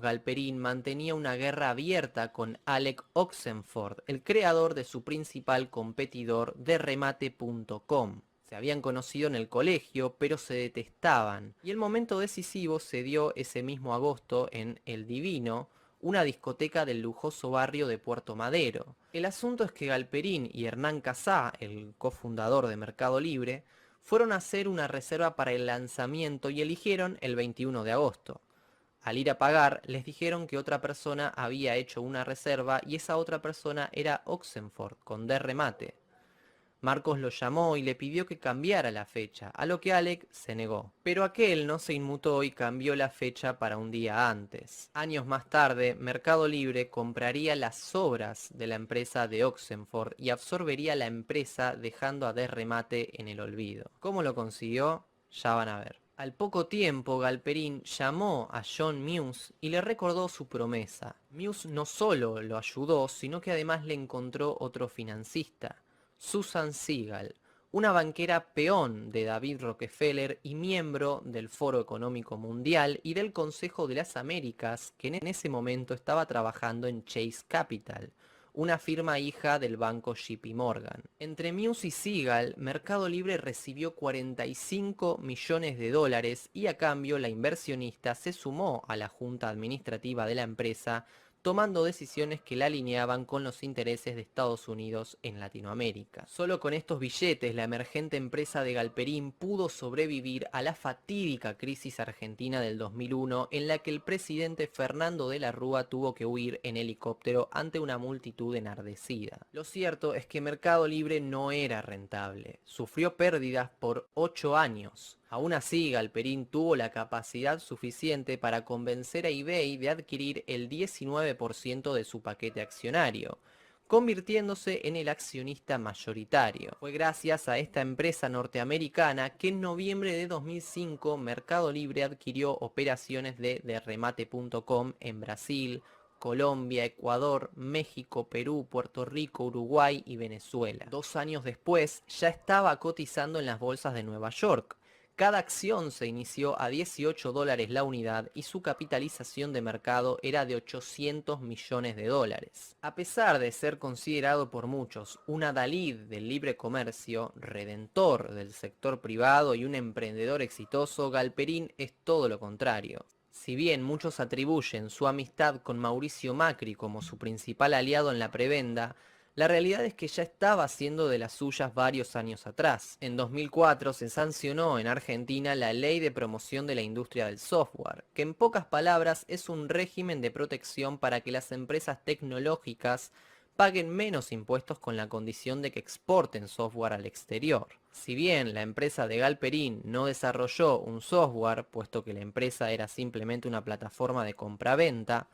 Galperín mantenía una guerra abierta con Alec Oxenford, el creador de su principal competidor Derremate.com. Se habían conocido en el colegio, pero se detestaban, y el momento decisivo se dio ese mismo agosto en El Divino, una discoteca del lujoso barrio de Puerto Madero. El asunto es que Galperín y Hernán Casá, el cofundador de Mercado Libre, fueron a hacer una reserva para el lanzamiento y eligieron el 21 de agosto. Al ir a pagar, les dijeron que otra persona había hecho una reserva y esa otra persona era Oxenford, con D remate. Marcos lo llamó y le pidió que cambiara la fecha, a lo que Alec se negó. Pero aquel no se inmutó y cambió la fecha para un día antes. Años más tarde, Mercado Libre compraría las obras de la empresa de Oxenford y absorbería la empresa dejando a D remate en el olvido. ¿Cómo lo consiguió? Ya van a ver. Al poco tiempo, Galperín llamó a John Muse y le recordó su promesa. Muse no solo lo ayudó, sino que además le encontró otro financista, Susan Siegel, una banquera peón de David Rockefeller y miembro del Foro Económico Mundial y del Consejo de las Américas, que en ese momento estaba trabajando en Chase Capital, una firma hija del banco JP Morgan. Entre Muse y Siegel, Mercado Libre recibió 45 millones de dólares y a cambio la inversionista se sumó a la junta administrativa de la empresa, tomando decisiones que la alineaban con los intereses de Estados Unidos en Latinoamérica. Solo con estos billetes, la emergente empresa de Galperín pudo sobrevivir a la fatídica crisis argentina del 2001, en la que el presidente Fernando de la Rúa tuvo que huir en helicóptero ante una multitud enardecida. Lo cierto es que Mercado Libre no era rentable, sufrió pérdidas por 8 años. Aún así, Galperín tuvo la capacidad suficiente para convencer a eBay de adquirir el 19% de su paquete accionario, convirtiéndose en el accionista mayoritario. Fue gracias a esta empresa norteamericana que en noviembre de 2005 Mercado Libre adquirió operaciones de remate.com en Brasil, Colombia, Ecuador, México, Perú, Puerto Rico, Uruguay y Venezuela. 2 años después ya estaba cotizando en las bolsas de Nueva York. Cada acción se inició a 18 dólares la unidad y su capitalización de mercado era de 800 millones de dólares. A pesar de ser considerado por muchos un adalid del libre comercio, redentor del sector privado y un emprendedor exitoso, Galperín es todo lo contrario. Si bien muchos atribuyen su amistad con Mauricio Macri como su principal aliado en la prebenda, la realidad es que ya estaba haciendo de las suyas varios años atrás. En 2004 se sancionó en Argentina la Ley de Promoción de la Industria del Software, que en pocas palabras es un régimen de protección para que las empresas tecnológicas paguen menos impuestos con la condición de que exporten software al exterior. Si bien la empresa de Galperín no desarrolló un software, puesto que la empresa era simplemente una plataforma de compra-venta,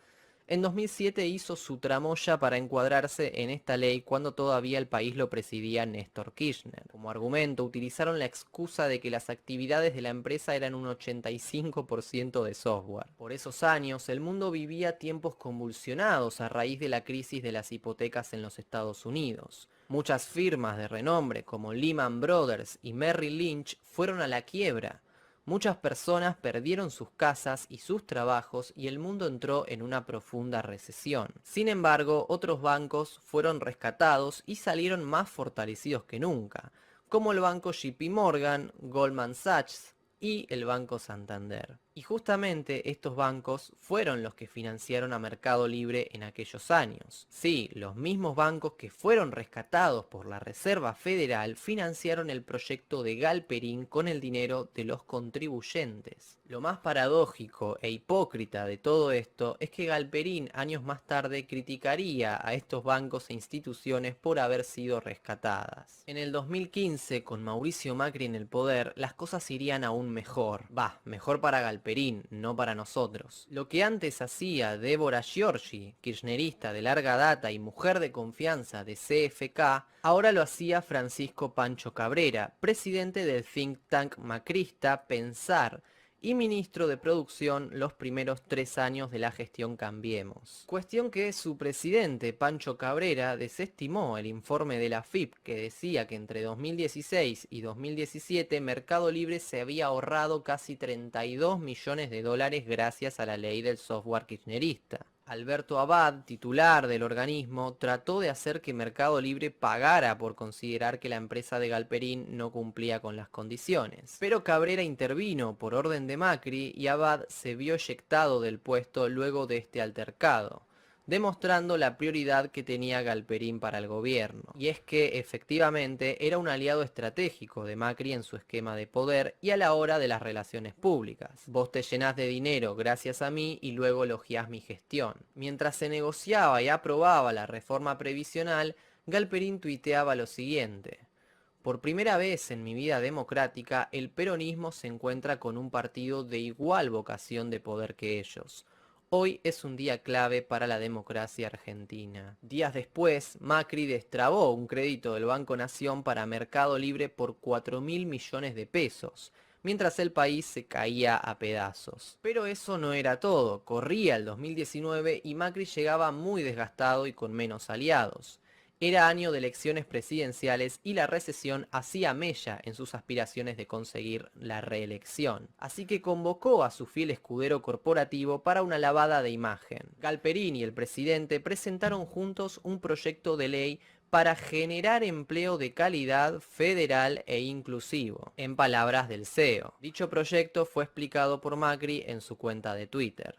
en 2007 hizo su tramoya para encuadrarse en esta ley cuando todavía el país lo presidía Néstor Kirchner. Como argumento utilizaron la excusa de que las actividades de la empresa eran un 85% de software. Por esos años el mundo vivía tiempos convulsionados a raíz de la crisis de las hipotecas en los Estados Unidos. Muchas firmas de renombre como Lehman Brothers y Merrill Lynch fueron a la quiebra. Muchas personas perdieron sus casas y sus trabajos y el mundo entró en una profunda recesión. Sin embargo, otros bancos fueron rescatados y salieron más fortalecidos que nunca, como el banco JP Morgan, Goldman Sachs y el Banco Santander. Y justamente estos bancos fueron los que financiaron a Mercado Libre en aquellos años. Sí, los mismos bancos que fueron rescatados por la Reserva Federal financiaron el proyecto de Galperín con el dinero de los contribuyentes. Lo más paradójico e hipócrita de todo esto es que Galperín años más tarde criticaría a estos bancos e instituciones por haber sido rescatadas. En el 2015, con Mauricio Macri en el poder, las cosas irían aún mejor. Mejor para Galperín, no para nosotros. Lo que antes hacía Débora Giorgi, kirchnerista de larga data y mujer de confianza de CFK, ahora lo hacía Francisco Pancho Cabrera, presidente del think tank macrista Pensar, y ministro de Producción los primeros 3 años de la gestión Cambiemos. Cuestión que su presidente, Pancho Cabrera, desestimó el informe de la AFIP que decía que entre 2016 y 2017 Mercado Libre se había ahorrado casi 32 millones de dólares gracias a la ley del software kirchnerista. Alberto Abad, titular del organismo, trató de hacer que Mercado Libre pagara por considerar que la empresa de Galperín no cumplía con las condiciones. Pero Cabrera intervino por orden de Macri y Abad se vio eyectado del puesto luego de este altercado, demostrando la prioridad que tenía Galperín para el gobierno. Y es que, efectivamente, era un aliado estratégico de Macri en su esquema de poder y a la hora de las relaciones públicas. Vos te llenás de dinero gracias a mí y luego elogiás mi gestión. Mientras se negociaba y aprobaba la reforma previsional, Galperín tuiteaba lo siguiente: por primera vez en mi vida democrática, el peronismo se encuentra con un partido de igual vocación de poder que ellos. Hoy es un día clave para la democracia argentina. Días después, Macri destrabó un crédito del Banco Nación para Mercado Libre por 4.000 millones de pesos, mientras el país se caía a pedazos. Pero eso no era todo, corría el 2019 y Macri llegaba muy desgastado y con menos aliados. Era año de elecciones presidenciales y la recesión hacía mella en sus aspiraciones de conseguir la reelección. Así que convocó a su fiel escudero corporativo para una lavada de imagen. Galperín y el presidente presentaron juntos un proyecto de ley para generar empleo de calidad, federal e inclusivo, en palabras del CEO. Dicho proyecto fue explicado por Macri en su cuenta de Twitter.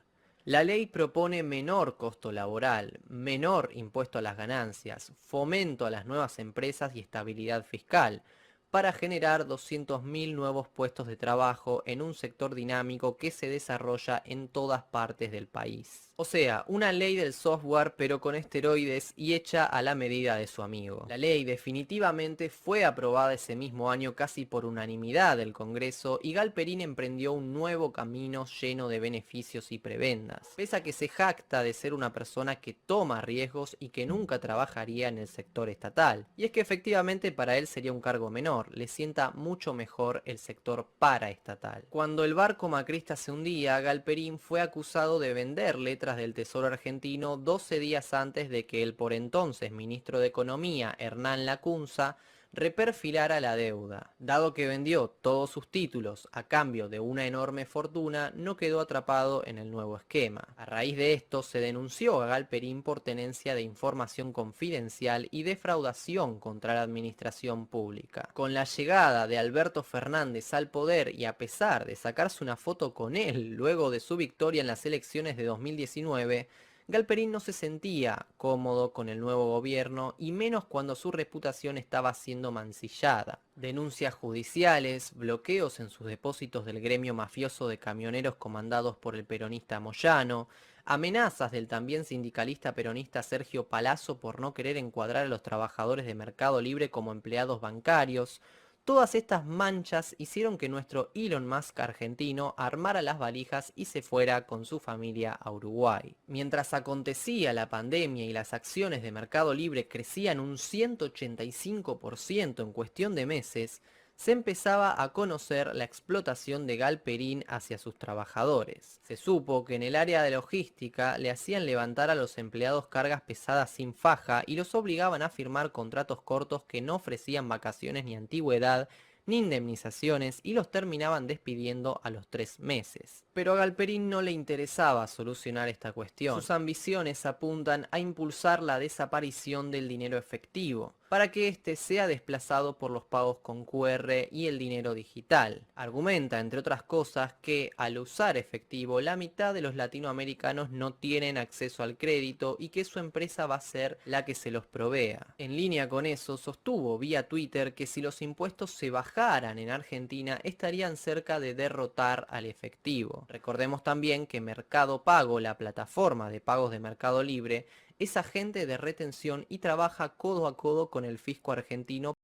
La ley propone menor costo laboral, menor impuesto a las ganancias, fomento a las nuevas empresas y estabilidad fiscal, para generar 200.000 nuevos puestos de trabajo en un sector dinámico que se desarrolla en todas partes del país. O sea, una ley del software pero con esteroides y hecha a la medida de su amigo. La ley definitivamente fue aprobada ese mismo año casi por unanimidad del Congreso y Galperín emprendió un nuevo camino lleno de beneficios y prebendas. Pese a que se jacta de ser una persona que toma riesgos y que nunca trabajaría en el sector estatal. Y es que efectivamente para él sería un cargo menor, le sienta mucho mejor el sector paraestatal. Cuando el barco macrista se hundía, Galperín fue acusado de vender letras del Tesoro argentino 12 días antes de que el por entonces ministro de Economía, Hernán Lacunza, reperfilara la deuda. Dado que vendió todos sus títulos a cambio de una enorme fortuna, no quedó atrapado en el nuevo esquema. A raíz de esto se denunció a Galperín por tenencia de información confidencial y defraudación contra la administración pública. Con la llegada de Alberto Fernández al poder y a pesar de sacarse una foto con él luego de su victoria en las elecciones de 2019, Galperín no se sentía cómodo con el nuevo gobierno y menos cuando su reputación estaba siendo mancillada. Denuncias judiciales, bloqueos en sus depósitos del gremio mafioso de camioneros comandados por el peronista Moyano, amenazas del también sindicalista peronista Sergio Palazzo por no querer encuadrar a los trabajadores de Mercado Libre como empleados bancarios. Todas estas manchas hicieron que nuestro Elon Musk argentino armara las valijas y se fuera con su familia a Uruguay. Mientras acontecía la pandemia y las acciones de Mercado Libre crecían un 185% en cuestión de meses, se empezaba a conocer la explotación de Galperín hacia sus trabajadores. Se supo que en el área de logística le hacían levantar a los empleados cargas pesadas sin faja y los obligaban a firmar contratos cortos que no ofrecían vacaciones ni antigüedad, ni indemnizaciones y los terminaban despidiendo a los 3 meses. Pero a Galperín no le interesaba solucionar esta cuestión. Sus ambiciones apuntan a impulsar la desaparición del dinero efectivo, para que éste sea desplazado por los pagos con QR y el dinero digital. Argumenta, entre otras cosas, que al usar efectivo, la mitad de los latinoamericanos no tienen acceso al crédito y que su empresa va a ser la que se los provea. En línea con eso, sostuvo vía Twitter que si los impuestos se bajaran en Argentina, estarían cerca de derrotar al efectivo. Recordemos también que Mercado Pago, la plataforma de pagos de Mercado Libre, es agente de retención y trabaja codo a codo con el fisco argentino